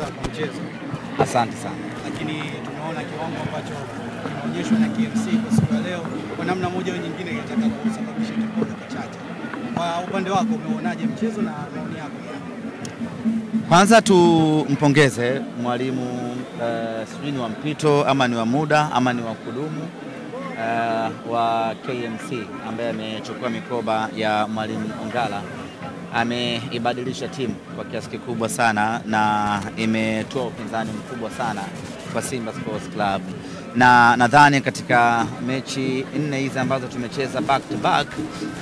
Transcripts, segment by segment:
Kwa mchezo. Asante sana. Lakini tunaona kiwango ambacho kinaonyeshwa na KMC kwa siku ya leo kwa namna moja au nyingine inataka kusababisha kipogo kichache. Kwa upande wako umeonaje mchezo na maoni yako? Kwanza tumpongeze mwalimu sijui ni wa mpito ama ni wa muda ama ni wa kudumu wa KMC ambaye amechukua mikoba ya mwalimu Ongala. Ameibadilisha timu kwa kiasi kikubwa sana na imetoa upinzani mkubwa sana kwa Simba Sports Club, na nadhani katika mechi 4 hizi ambazo tumecheza back to back,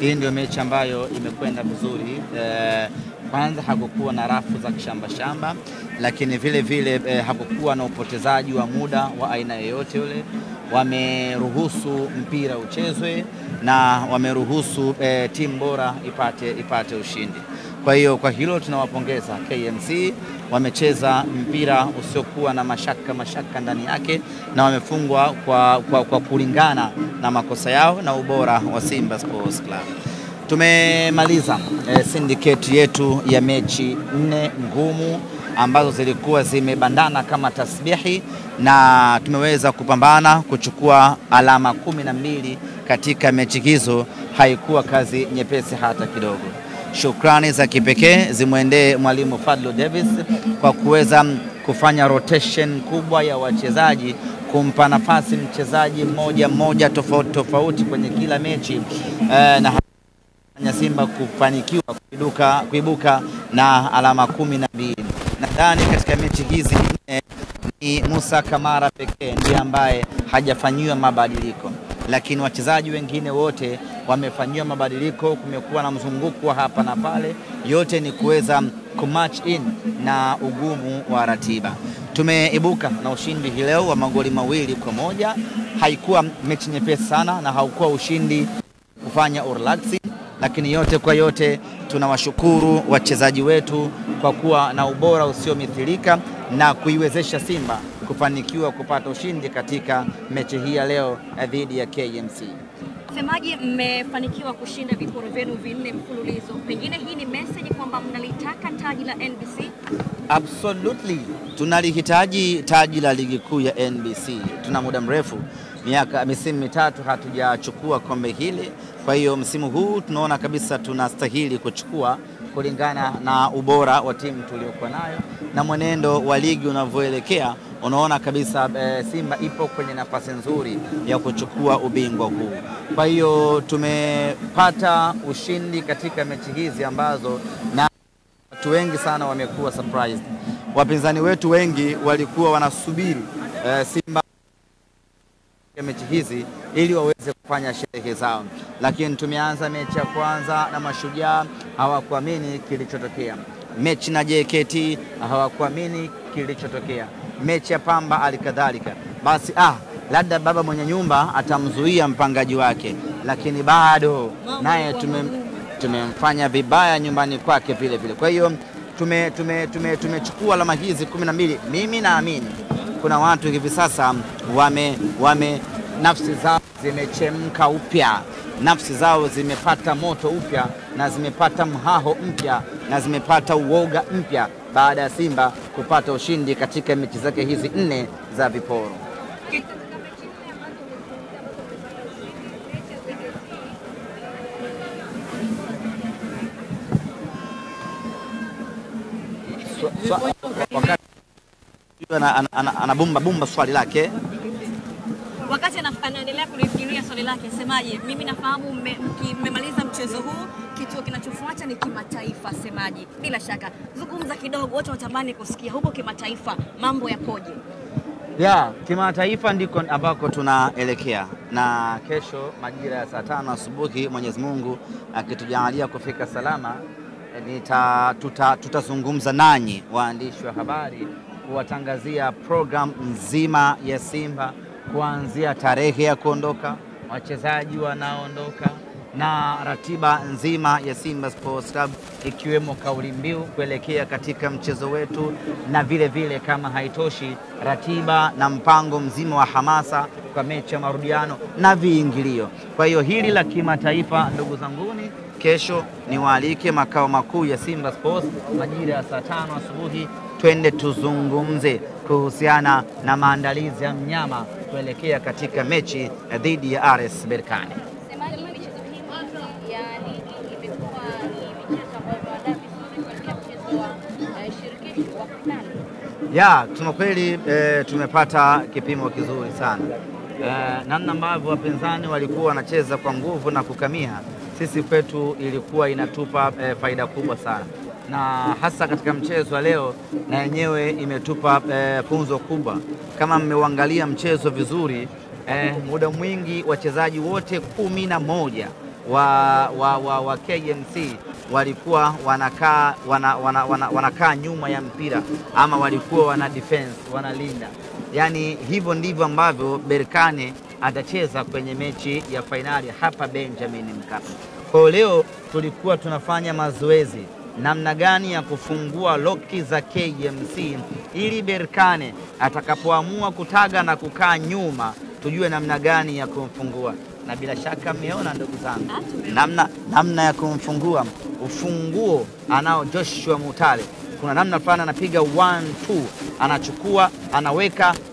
hii ndio mechi ambayo imekwenda vizuri. Kwanza hakukuwa na rafu za kishamba, lakini vile vile hakukuwa na upotezaji wa muda wa aina yoyote yule. Wameruhusu mpira uchezwe na wameruhusu timu bora ipate ushindi. Kwa hiyo kwa hilo tunawapongeza KMC. Wamecheza mpira usiokuwa na mashaka ndani yake na wamefungwa kwa kulingana na makosa yao na ubora wa Simba Sports Club. Tumemaliza syndicate yetu ya mechi 4 ngumu ambazo zilikuwa zimebandana kama tasbihi, na tumeweza kupambana kuchukua alama 12 katika mechi hizo. Haikuwa kazi nyepesi hata kidogo. Shukrani za kipekee zimwendee mwalimu Fadlu Davis kwa kuweza kufanya rotation kubwa ya wachezaji, kumpa nafasi mchezaji mmoja tofauti kwenye kila mechi, na Simba kufanikiwa kuibuka na alama 12. Nadhani katika mechi hizi ni Musa Kamara pekee ndiye ambaye hajafanyiwa mabadiliko, lakini wachezaji wengine wote wamefanyiwa mabadiliko. Kumekuwa na mzunguko wa hapa na pale, yote ni kuweza kumatch in na ugumu wa ratiba. Tumeibuka na ushindi hii leo wa magoli 2-1. Haikuwa mechi nyepesi sana na haukuwa ushindi kufanya urlaxi, lakini yote kwa yote tunawashukuru wachezaji wetu kwa kuwa na ubora usiomithilika na kuiwezesha Simba kufanikiwa kupata ushindi katika mechi hii ya leo dhidi ya KMC. Semaji, mmefanikiwa kushinda viporo vyenu 4 mfululizo. Pengine hii ni message kwamba mnalitaka taji la NBC? Absolutely. Tunalihitaji taji la ligi kuu ya NBC. Tuna muda mrefu, misimu 3 hatujachukua kombe hili. Kwa hiyo msimu huu tunaona kabisa tunastahili kuchukua kulingana na ubora wa timu tuliokuwa nayo na mwenendo wa ligi unavyoelekea. Unaona kabisa Simba ipo kwenye nafasi nzuri ya kuchukua ubingwa huu. Kwa hiyo tumepata ushindi katika mechi hizi ambazo na watu wengi sana wamekuwa surprised. Wapinzani wetu wengi walikuwa wanasubiri Simba mechi hizi ili waweze kufanya sherehe zao, lakini tumeanza mechi ya kwanza na Mashujaa, hawakuamini kilichotokea. Mechi na JKT hawakuamini kilichotokea. Mechi ya Pamba alikadhalika. Basi labda baba mwenye nyumba atamzuia mpangaji wake, lakini bado naye tumemfanya vibaya nyumbani kwake vile vile. Kwa hiyo tumechukua alama hizi 12. Mimi naamini kuna watu hivi sasa nafsi zao zimechemka upya, nafsi zao zimepata moto upya na zimepata mhaho mpya na zimepata uoga mpya baada ya Simba kupata ushindi katika mechi zake hizi 4 za viporo. Anabumba swali lake. Wakati anaendelea kulifikiria swali lake, Semaji, mimi nafahamu mmemaliza mchezo huu, kituo kinachofuata ni kimataifa. Semaji, bila shaka zungumza kidogo, watu watamani kusikia huko kimataifa mambo yapoje? Kimataifa ndiko ambako tunaelekea, na kesho majira ya saa 5 asubuhi Mwenyezi Mungu akitujalia kufika salama, tutazungumza nanyi waandishi wa habari kuwatangazia program nzima ya Simba, kuanzia tarehe ya kuondoka, wachezaji wanaondoka na ratiba nzima ya Simba Sports Club, ikiwemo kauli mbiu kuelekea katika mchezo wetu, na vile vile kama haitoshi, ratiba na mpango mzima wa hamasa kwa mechi ya marudiano na viingilio. Kwa hiyo hili la kimataifa, ndugu zanguni, kesho niwaalike makao makuu ya Simba Sports majira ya saa 5 asubuhi. twende tuzungumze kuhusiana na maandalizi ya mnyama kuelekea katika mechi dhidi ya RS Berkane. Semaji, michezo hii ya ligi imekuwa ni michezo ambayo imeandaa vizuri kuelekea mchezo wa shirikisho wa finali. Ya, kusema kweli tumepata kipimo kizuri sana. Namna ambavyo wapinzani walikuwa wanacheza kwa nguvu na kukamia, sisi kwetu ilikuwa inatupa faida kubwa sana, na hasa katika mchezo wa leo na yenyewe imetupa funzo kubwa. Kama mmeuangalia mchezo vizuri, muda mwingi wachezaji wote 11 wa KMC walikuwa wanakaa nyuma ya mpira, ama walikuwa wana defense, wanalinda. Yani hivyo ndivyo ambavyo Berkane atacheza kwenye mechi ya fainali hapa Benjamin Mkapa. Kwa leo tulikuwa tunafanya mazoezi namna gani ya kufungua loki za KMC ili Berkane atakapoamua kutaga na kukaa nyuma tujue namna gani ya kumfungua. Na bila shaka mmeona ndugu zangu namna ya kumfungua. Ufunguo anao Joshua Mutale, kuna namna fulani anapiga 1-2, anachukua,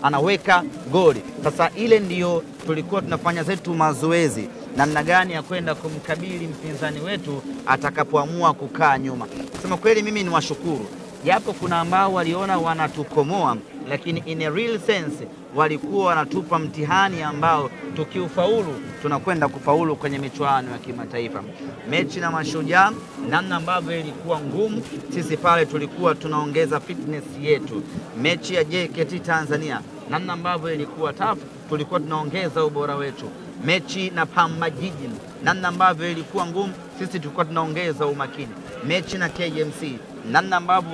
anaweka goli. Sasa ile ndiyo tulikuwa tunafanya zetu mazoezi, namna gani ya kwenda kumkabili mpinzani wetu atakapoamua kukaa nyuma. Sema kweli mimi ni washukuru, japo kuna ambao waliona wanatukomoa, lakini in a real sense walikuwa wanatupa mtihani ambao tukiufaulu tunakwenda kufaulu kwenye michuano ya kimataifa. Mechi na Mashujaa, namna ambavyo ilikuwa ngumu, sisi pale tulikuwa tunaongeza fitness yetu. Mechi ya JKT Tanzania, namna ambavyo ilikuwa tough, tulikuwa tunaongeza ubora wetu. Mechi na Pamba Jiji, namna ambavyo ilikuwa ngumu, sisi tulikuwa tunaongeza umakini. Mechi na KMC, namna ambavyo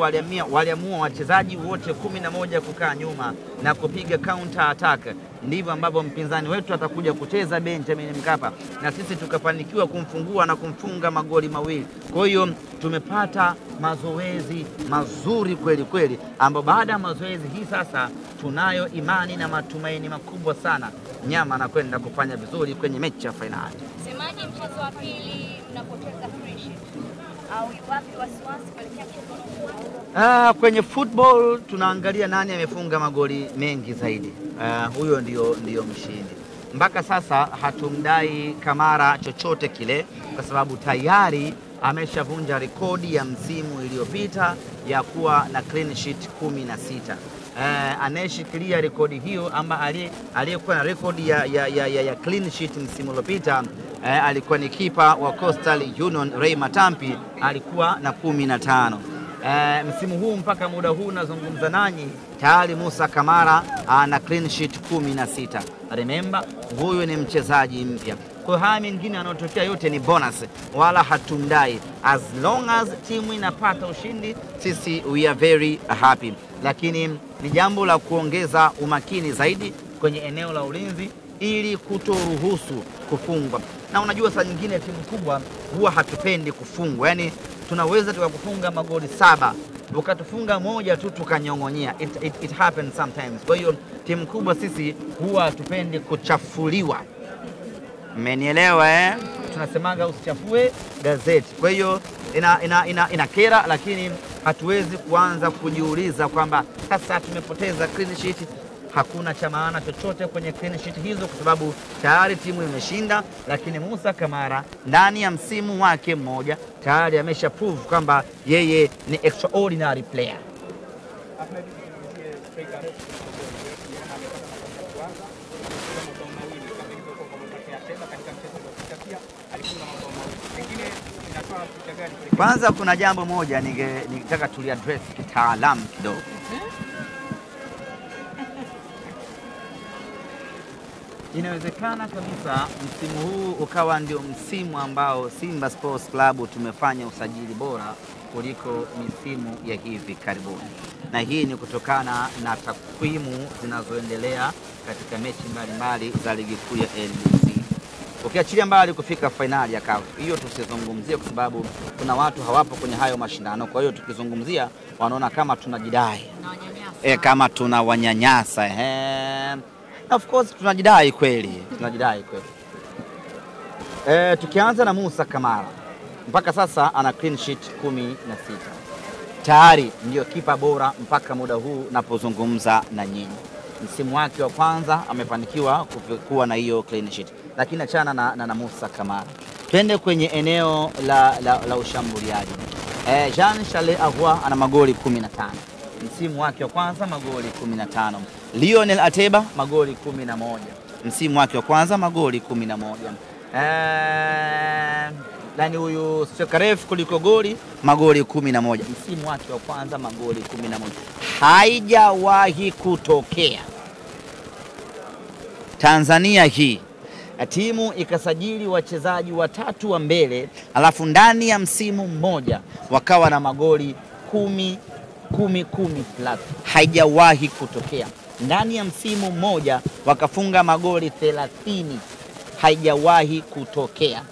waliamua wachezaji wote 11 kukaa nyuma na kupiga counter attack, ndivyo ambavyo mpinzani wetu atakuja kucheza Benjamin Mkapa, na sisi tukafanikiwa kumfungua na kumfunga magoli mawili. Kwa hiyo tumepata mazoezi mazuri kweli kweli, ambao baada ya mazoezi hii sasa tunayo imani na matumaini makubwa sana nyama anakwenda kufanya vizuri kwenye mechi ya fainali. Semaji, mchezo wa pili mnapoteza fresh au wapi wasiwasi kuelekea mchezo? Kwenye football tunaangalia nani amefunga magoli mengi zaidi. Huyo ndio mshindi. Mpaka sasa hatumdai Kamara chochote kile, kwa sababu tayari ameshavunja rekodi ya msimu iliyopita ya kuwa na clean sheet 16. Anayeshikilia rekodi hiyo ama aliyekuwa na rekodi ya clean sheet msimu uliopita alikuwa ni kipa wa Coastal Union Ray Matampi, alikuwa na 15. Msimu huu mpaka muda huu nazungumza nanyi tayari Musa Kamara ana clean sheet 16. Remember, huyu ni mchezaji mpya. Kwa haya mengine yanayotokea yote ni bonus, wala hatumdai. As long as timu inapata ushindi, sisi we are very happy. Lakini ni jambo la kuongeza umakini zaidi kwenye eneo la ulinzi ili kutoruhusu kufungwa. Na unajua saa nyingine timu kubwa huwa hatupendi kufungwa. Yani tunaweza tukakufunga magoli 7, ukatufunga moja tu tukanyong'onyea. It happens sometimes. Kwa hiyo timu kubwa sisi huwa hatupendi kuchafuliwa. Mmenielewa Tunasemaga usichafue gazeti. Kwa hiyo inakera, lakini hatuwezi kuanza kujiuliza kwamba sasa tumepoteza clean sheet. Hakuna cha maana chochote kwenye clean sheet hizo, kwa sababu tayari timu imeshinda. Lakini Musa Kamara ndani ya msimu wake mmoja tayari amesha prove kwamba yeye ni extraordinary player. Kwanza kuna jambo moja ningetaka tuliaddress kitaalamu kidogo. Inawezekana kabisa msimu huu ukawa ndio msimu ambao Simba Sports Club tumefanya usajili bora kuliko misimu ya hivi karibuni, na hii ni kutokana na takwimu zinazoendelea katika mechi mbalimbali za ligi kuu ya NBC. Ukiachilia mbali kufika fainali ya CAF, hiyo tusizungumzie kwa sababu kuna watu hawapo kwenye hayo mashindano. Kwa hiyo tukizungumzia wanaona kama tunajidai kama tunawanyanyasa. Of course tunajidai kweli. Tukianza na Musa Kamara, mpaka sasa ana clean sheet 16. tayari ndio kipa bora mpaka muda huu napozungumza na nyinyi. Msimu wake wa kwanza amefanikiwa kuwa na hiyo clean sheet, lakini achana na Musa Kamara. Twende kwenye eneo la ushambuliaji. Jean Charles Ahoua ana magoli 15. Msimu wake wa kwanza magoli 15. Lionel Ateba magoli 11. Msimu wake wa kwanza magoli 11. Nani huyu Sokarev kuliko goli magoli 11. Msimu wake wa kwanza magoli 11. Haijawahi kutokea Tanzania hii timu ikasajili wachezaji watatu wa mbele alafu ndani ya msimu mmoja wakawa na magoli 10 plus. Haijawahi kutokea. Ndani ya msimu mmoja wakafunga magoli 30. Haijawahi kutokea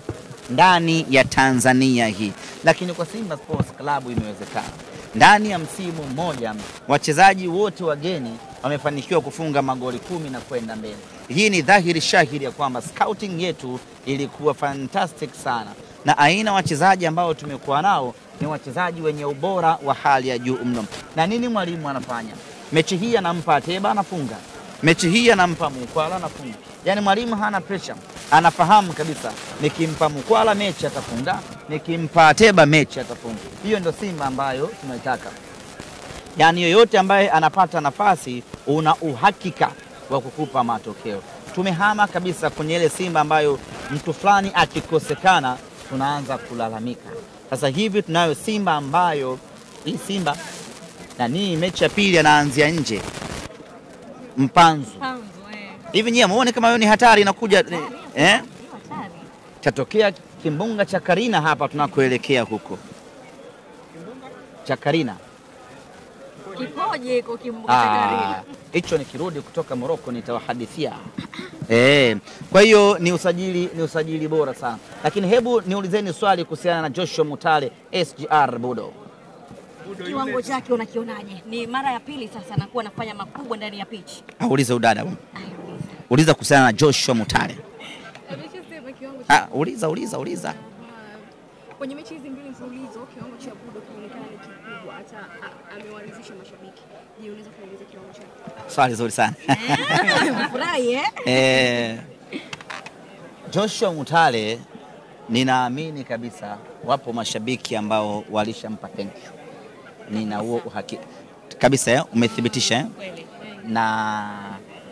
ndani ya Tanzania hii, lakini kwa Simba Sports Club imewezekana. Ndani ya msimu mmoja wachezaji wote wageni wamefanikiwa kufunga magoli 10 na kwenda mbele. Hii ni dhahiri shahiri ya kwamba scouting yetu ilikuwa fantastic sana, na aina wachezaji ambao tumekuwa nao ni wachezaji wenye ubora wa hali ya juu mno. Na nini mwalimu anafanya? Mechi hii anampa Ateba anafunga, mechi hii anampa Mukwala anafunga. Yani mwalimu hana pressure, anafahamu kabisa nikimpa Mukwala mechi atafunga, nikimpa Ateba mechi atafunga. Hiyo ndio Simba ambayo tunaitaka. Yani yoyote ambaye anapata nafasi una uhakika wa kukupa matokeo. Tumehama kabisa kwenye ile Simba ambayo mtu fulani akikosekana tunaanza kulalamika. Sasa hivi tunayo Simba ambayo hii Simba na ni mechi ya pili anaanzia nje. Mpanzu. Hivi nyie muone kama hiyo ni hatari inakuja Tatokea kimbunga cha Karina hapa tunakoelekea huko. Cha Karina. Kipoje iko kimbunga cha Karina? Hicho nikirudi kutoka Morocco nitawahadithia. Kwa hiyo ni usajili bora sana. Lakini hebu niulizeni swali kuhusiana na Joshua Mutale SGR Budo. Kiwango chake unakionaje? Ni mara ya pili sasa anakuwa anafanya makubwa ndani ya pitch. Uliza udada. Uliza kuhusiana na Joshua Mutale. Uliza. Kwenye mechi hizi mbili mfululizo kiwango cha Budo kinaonekana ni kikubwa, hata amewaridhisha mashabiki. Je, unaweza kueleza kiwango chake? Swali zuri sana. Furahi Joshua Mutale ninaamini kabisa wapo mashabiki ambao walishampa thank you. Nina huo uhakika kabisa umethibitisha na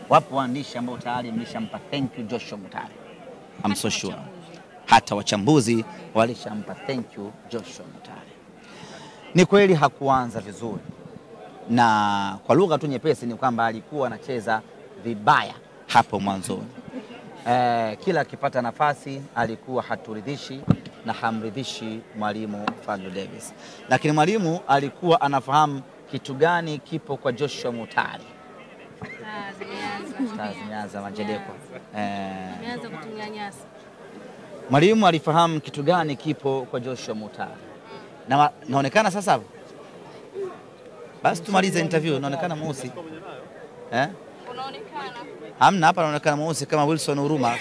wapo waandishi ambao tayari mlishampa thank you Joshua Mutale. I'm so sure. Hata wachambuzi walishampa thank you Joshua Mutale. Ni kweli hakuanza vizuri, na kwa lugha tu nyepesi ni kwamba alikuwa anacheza vibaya hapo mwanzoni. Kila akipata nafasi alikuwa haturidhishi na hamridhishi mwalimu Fadlu Davis. Lakini mwalimu alikuwa anafahamu kitu gani kipo kwa Joshua Mutale. Zimeanza majedeko. Ameanza kutunyanyasa. Mwalimu alifahamu kitu gani kipo kwa Joshua Mutale. Na naonekana sasa hapo. Basi tumalize interview, naonekana mweusi. Unaonekana? Hamna, hapa naonekana mweusi kama Wilson Huruma.